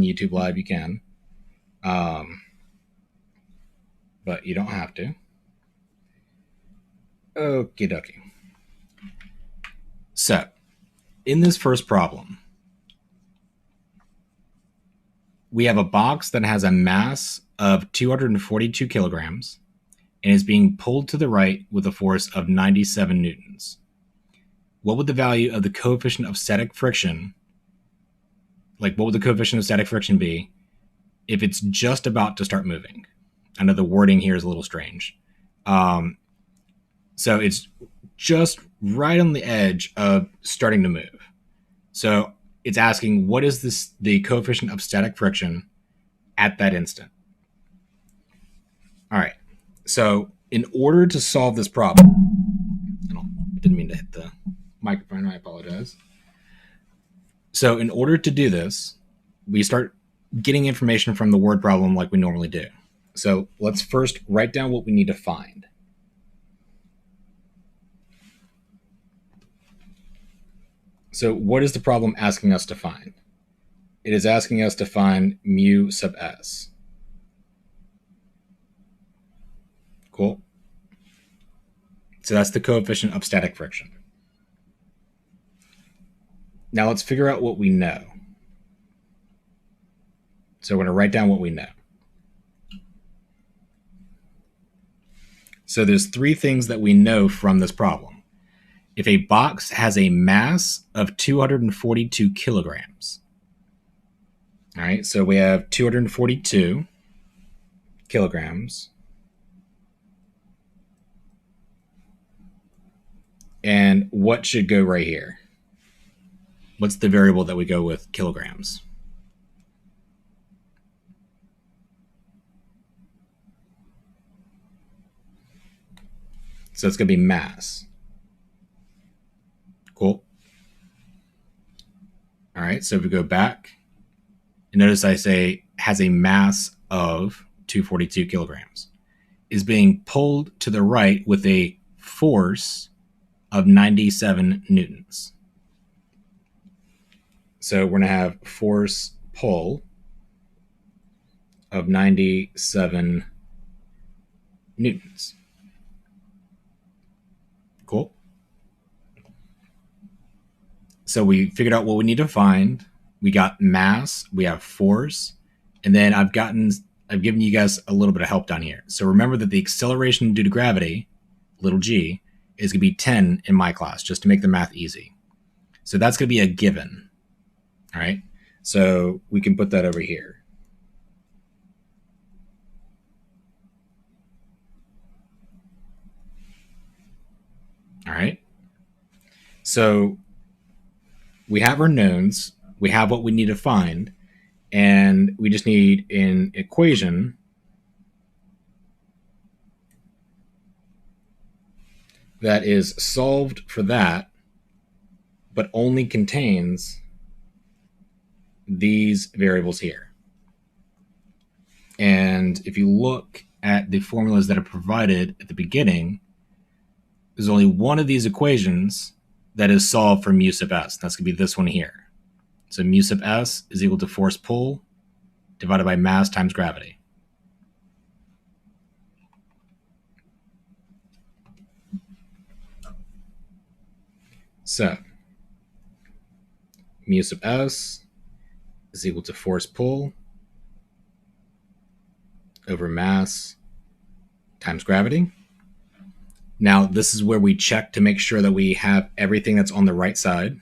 YouTube Live, you can. But you don't have to. Okie dokie. So, in this first problem, we have a box that has a mass of 242 kilograms and is being pulled to the right with a force of 97 newtons. What would the value of the coefficient of static friction, what would the coefficient of static friction be if it's just about to start moving? I know the wording here is a little strange. So it's just right on the edge of starting to move. So it's asking, what is the coefficient of static friction at that instant? All right. So in order to solve this problem, I didn't mean to hit the microphone. I apologize. So in order to do this, we start getting information from the word problem like we normally do. So let's first write down what we need to find. So what is the problem asking us to find? It is asking us to find mu sub s. Cool. So that's the coefficient of static friction. Now let's figure out what we know. So we're going to write down what we know. So there's three things that we know from this problem. If a box has a mass of 242 kilograms, all right, so we have 242 kilograms. And what should go right here? What's the variable that we go with kilograms? So it's going to be mass. Cool. All right, so if we go back, and notice I say has a mass of 242 kilograms, is being pulled to the right with a force of 97 newtons. So we're going to have force pull of 97 newtons. Cool. So we figured out what we need to find. We got mass, we have force, and then I've given you guys a little bit of help down here. So remember that the acceleration due to gravity, little g, is going to be 10 in my class, just to make the math easy. So that's going to be a given. All right. So we can put that over here. All right. So we have our knowns, we have what we need to find, and we just need an equation that is solved for that, but only contains these variables here. And if you look at the formulas that are provided at the beginning, there's only one of these equations that is solved for mu sub s. That's going to be this one here. So mu sub s is equal to force pull divided by mass times gravity. So mu sub s is equal to force pull over mass times gravity. Now, this is where we check to make sure that we have everything that's on the right side.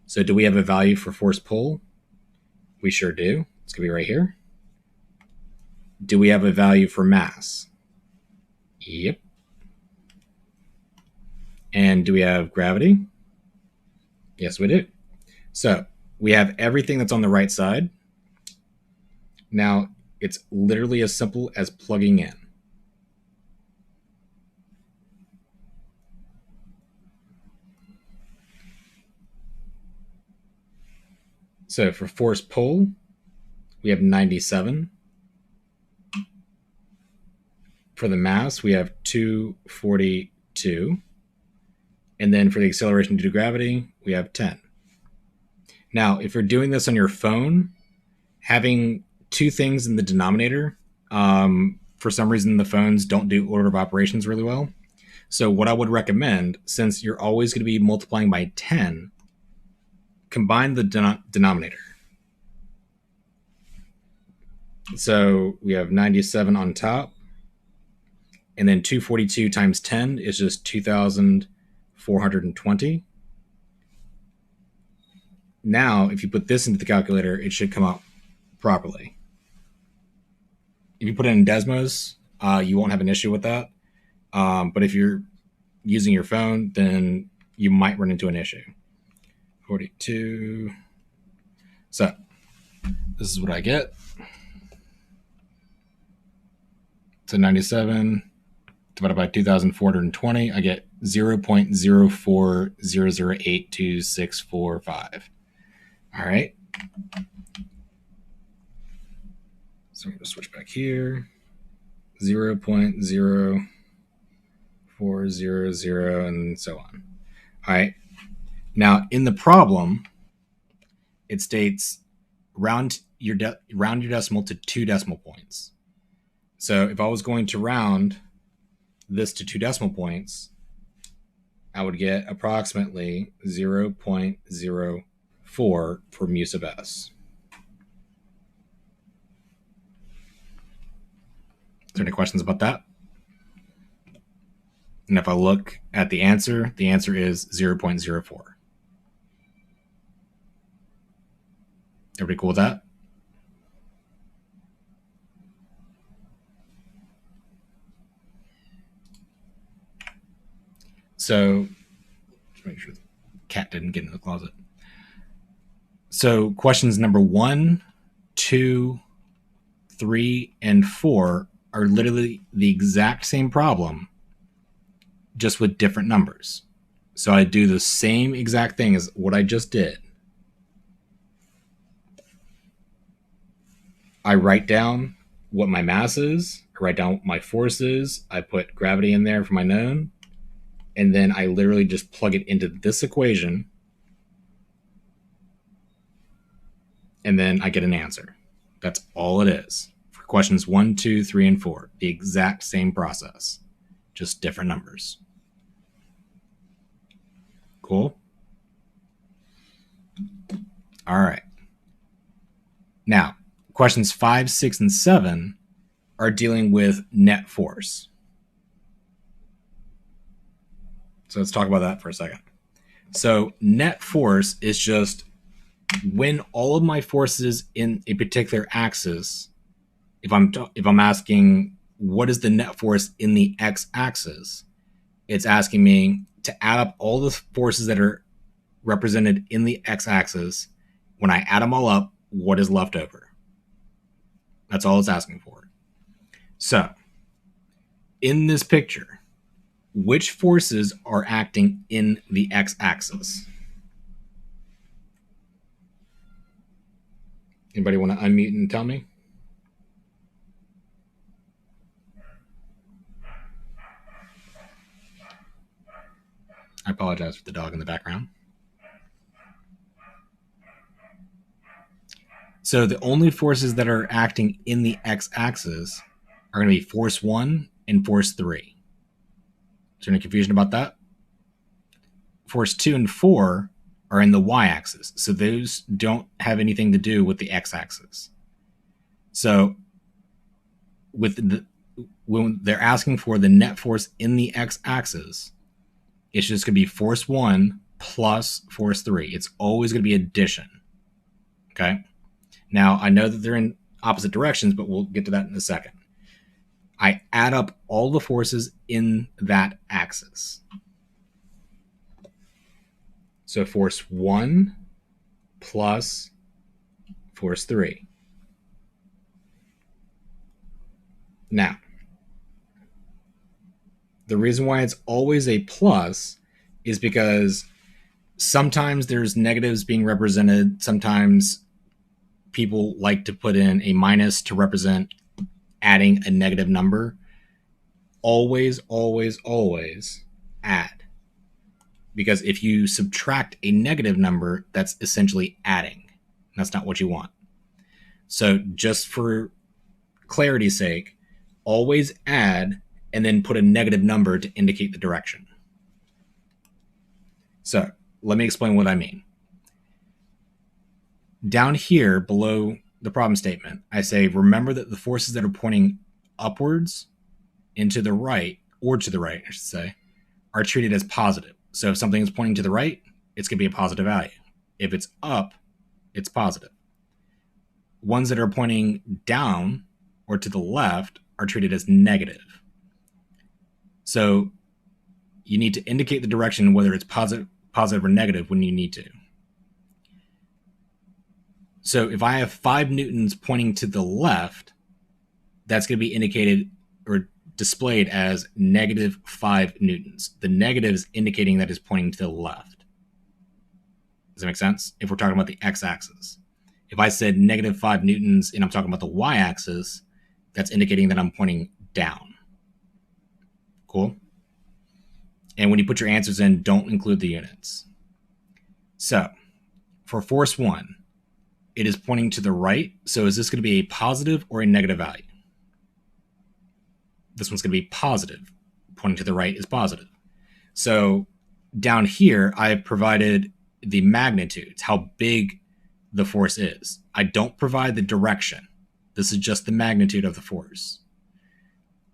So do we have a value for force pull? We sure do. It's going to be right here. Do we have a value for mass? Yep. And do we have gravity? Yes, we do. So we have everything that's on the right side. Now, it's literally as simple as plugging in. So for force pull, we have 97. For the mass, we have 242. And then for the acceleration due to gravity, we have 10. Now, if you're doing this on your phone having two things in the denominator, for some reason the phones don't do order of operations really well. So what I would recommend, since you're always going to be multiplying by 10, combine the denominator. So we have 97 on top, and then 242 times 10 is just 2,420. Now, if you put this into the calculator, it should come out properly. If you put it in Desmos, you won't have an issue with that. But if you're using your phone, then you might run into an issue. 42. So this is what I get. So 97 divided by 2,420, I get 0.04008265. All right. So I'm going to switch back here. 0.0400 and so on. All right. Now in the problem, it states round your decimal to 2 decimal points. So if I was going to round this to 2 decimal points, I would get approximately 0.04 for mu sub s. Is there any questions about that? And if I look at the answer is 0.04. Everybody cool with that? So, just make sure the cat didn't get in the closet. So questions number 1, 2, 3, and 4 are literally the exact same problem, just with different numbers. So I do the same exact thing as what I just did. I write down what my mass is, I write down what my force is, I put gravity in there for my known, and then I literally just plug it into this equation, and then I get an answer. That's all it is. For questions 1, 2, 3, and 4, the exact same process, just different numbers. Cool? All right. Now, questions 5, 6, and 7 are dealing with net force. So let's talk about that for a second. So net force is just when all of my forces in a particular axis, if I'm asking what is the net force in the x-axis, it's asking me to add up all the forces that are represented in the x-axis. When I add them all up, what is left over? That's all it's asking for. So in this picture, which forces are acting in the x-axis? Anybody want to unmute and tell me? I apologize for the dog in the background. So the only forces that are acting in the x-axis are going to be force 1 and force 3. Is there any confusion about that? Force 2 and 4 are in the y-axis, so those don't have anything to do with the x-axis. So when they're asking for the net force in the x-axis, it's just going to be force 1 plus force 3. It's always going to be addition. Okay? Now, I know that they're in opposite directions, but we'll get to that in a second. I add up all the forces in that axis. So force 1 plus force 3. Now, the reason why it's always a plus is because sometimes there's negatives being represented. Sometimes people like to put in a minus to represent adding a negative number. Always, always, always add. Because if you subtract a negative number, that's essentially adding. That's not what you want. So just for clarity's sake, always add and then put a negative number to indicate the direction. So let me explain what I mean. Down here below the problem statement, I say, remember that the forces that are pointing upwards into the right, or to the right, I should say, are treated as positive. So if something is pointing to the right, it's going to be a positive value. If it's up, it's positive. Ones that are pointing down or to the left are treated as negative. So you need to indicate the direction, whether it's positive or negative, when you need to. So if I have 5 newtons pointing to the left, that's going to be indicated or displayed as negative 5 newtons. The negative is indicating that it's pointing to the left. Does that make sense? If we're talking about the x-axis. If I said negative 5 newtons and I'm talking about the y-axis, that's indicating that I'm pointing down. Cool? And when you put your answers in, don't include the units. So for force 1, it is pointing to the right. So is this going to be a positive or a negative value? This one's going to be positive. Pointing to the right is positive. So down here, I've provided the magnitudes, how big the force is. I don't provide the direction. This is just the magnitude of the force.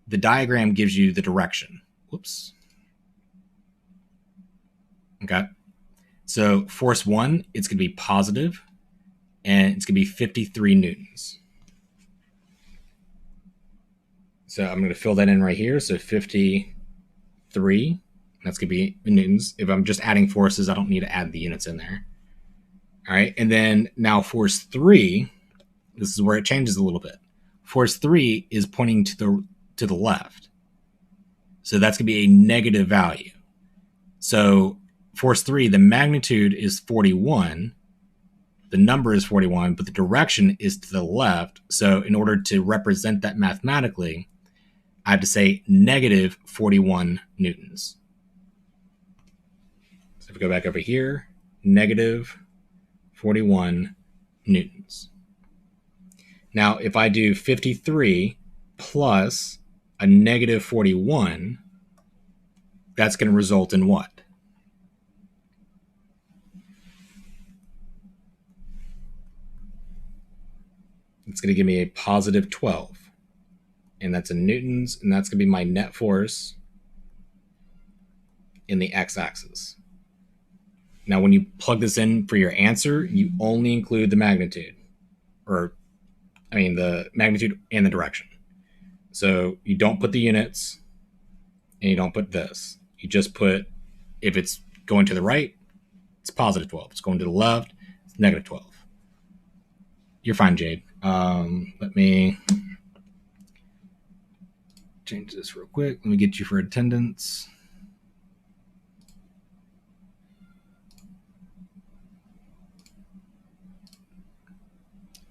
The diagram gives you the direction. Whoops. Okay. So force 1, it's going to be positive, and it's going to be 53 newtons. So I'm going to fill that in right here. So 53, that's going to be newtons. If I'm just adding forces, I don't need to add the units in there. All right. And then now force 3, this is where it changes a little bit. Force 3 is pointing to the left. So that's going to be a negative value. So force 3, the magnitude is 41. The number is 41, but the direction is to the left. So in order to represent that mathematically, I have to say negative 41 newtons. So if we go back over here, negative 41 newtons. Now, if I do 53 plus a negative 41, that's going to result in what? It's going to give me a positive 12. And that's in newtons, and that's going to be my net force in the x-axis. Now, when you plug this in for your answer, you only include the magnitude, the magnitude and the direction. So you don't put the units, and you don't put this. You just put, if it's going to the right, it's positive 12. It's going to the left, it's negative 12. You're fine, Jade. Let me change this real quick. Let me get you for attendance.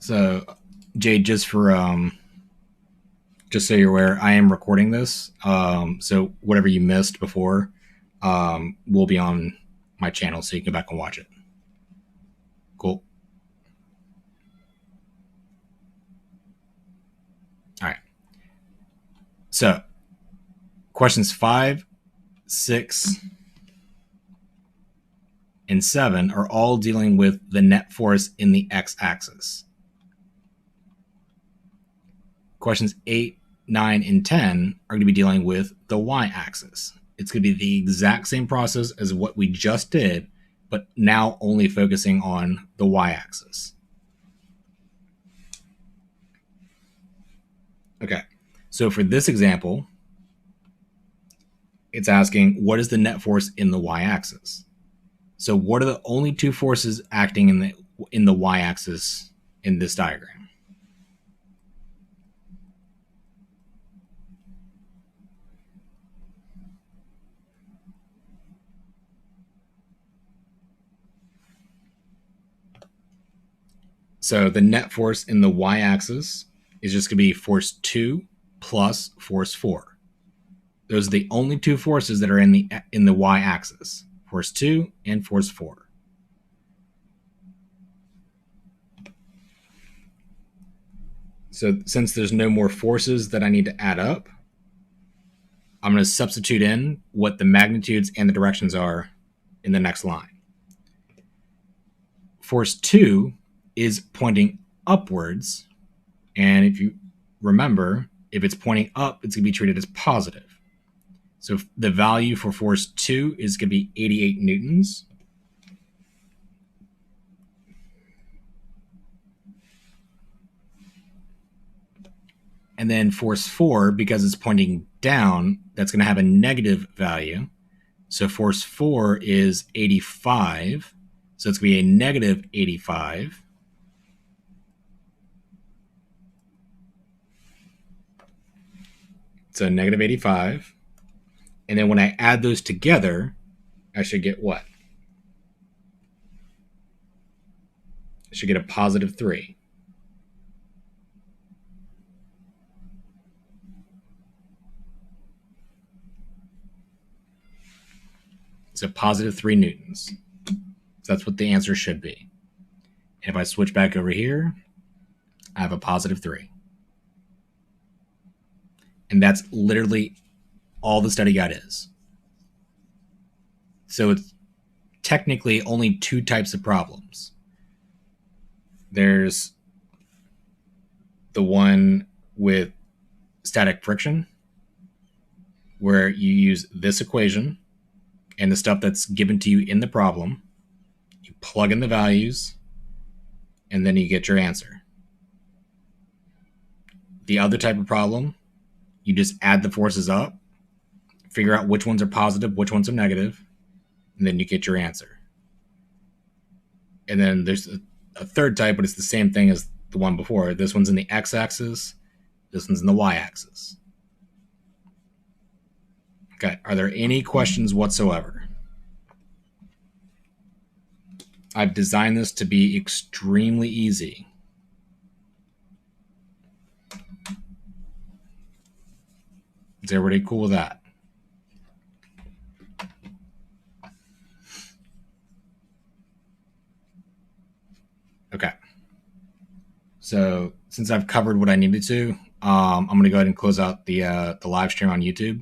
So, Jade, just so you're aware, I am recording this. So whatever you missed before will be on my channel, so you can go back and watch it. Cool. All right. So questions 5, 6, and 7 are all dealing with the net force in the x-axis. Questions 8, 9, and 10 are going to be dealing with the y-axis. It's going to be the exact same process as what we just did, but now only focusing on the y-axis. Okay, so for this example, it's asking, what is the net force in the y-axis? So what are the only two forces acting in the y-axis in this diagram? So the net force in the y-axis is just going to be force 2 plus force 4. Those are the only two forces that are in the y-axis, force 2 and force 4. So since there's no more forces that I need to add up, I'm going to substitute in what the magnitudes and the directions are in the next line. Force 2 is pointing upwards, and if you remember, if it's pointing up, it's going to be treated as positive. So the value for force 2 is going to be 88 newtons. And then force 4, because it's pointing down, that's going to have a negative value. So force 4 is 85. So it's going to be a negative 85. So negative 85. And then when I add those together, I should get what? I should get a positive 3. So positive 3 newtons. So that's what the answer should be. And if I switch back over here, I have a positive 3. And that's literally all the study guide is. So it's technically only 2 types of problems. There's the one with static friction, where you use this equation and the stuff that's given to you in the problem. You plug in the values, and then you get your answer. The other type of problem, you just add the forces up, figure out which ones are positive, which ones are negative, and then you get your answer. And then there's a third type, but it's the same thing as the one before. This one's in the x-axis, this one's in the y-axis. Okay, are there any questions whatsoever? I've designed this to be extremely easy. Is everybody cool with that? Okay. So since I've covered what I needed to, I'm going to go ahead and close out the live stream on YouTube.